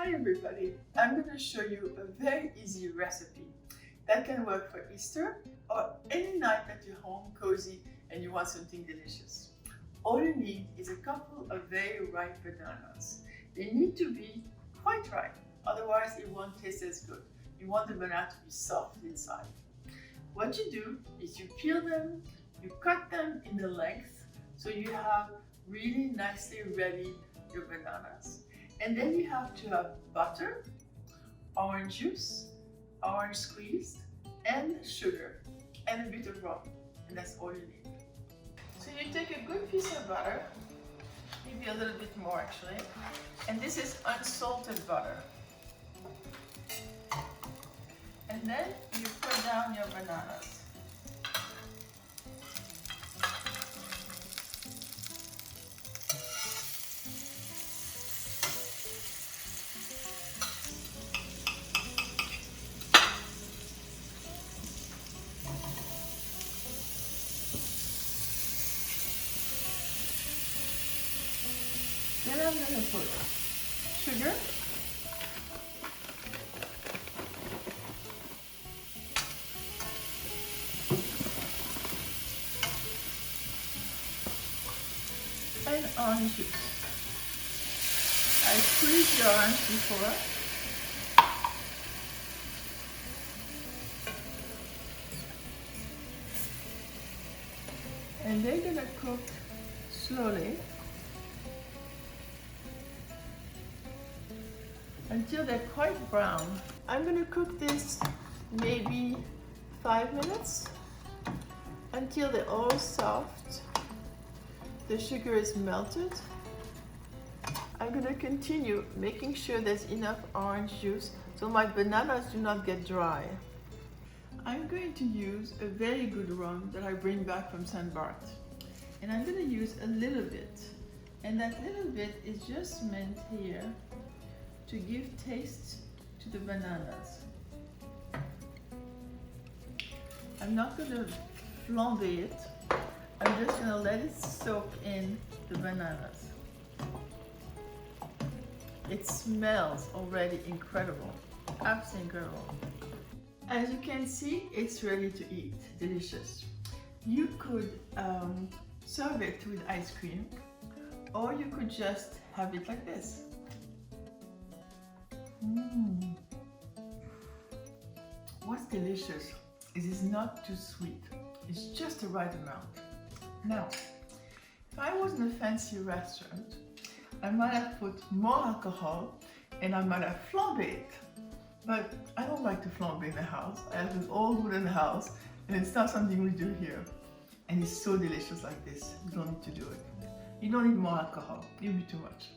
Hi everybody, I'm going to show you a very easy recipe that can work for Easter or any night that you're home cozy and you want something delicious. All you need is a couple of very ripe bananas. They need to be quite ripe, otherwise it won't taste as good. You want the banana to be soft inside. What you do is you peel them, you cut them in the length so you have really nicely ready your bananas. And then you have to have butter, orange juice, orange squeezed, and sugar, and a bit of rum. And that's all you need. So you take a good piece of butter, maybe a little bit more actually, and this is unsalted butter. And then you put down your bananas. Then I'm going to put sugar, and orange juice. I squeezed the orange before. And they're going to cook slowly until they're quite brown. I'm going to cook this maybe 5 minutes until they're all soft. The sugar is melted. I'm going to continue making sure there's enough orange juice so my bananas do not get dry. I'm going to use a very good rum that I bring back from St. Bart. And I'm going to use a little bit. And that little bit is just meant here to give taste to the bananas. I'm not going to flambe it. I'm just going to let it soak in the bananas. It smells already incredible, absolutely incredible. As you can see, it's ready to eat, delicious. You could serve it with ice cream, or you could just have it like this. What's delicious is it's not too sweet. It's just the right amount. Now, if I was in a fancy restaurant, I might have put more alcohol and I might have flambé it. But I don't like to flambe in the house. I have an old wooden house and it's not something we do here. And it's so delicious like this. You don't need to do it. You don't need more alcohol. It'll be too much.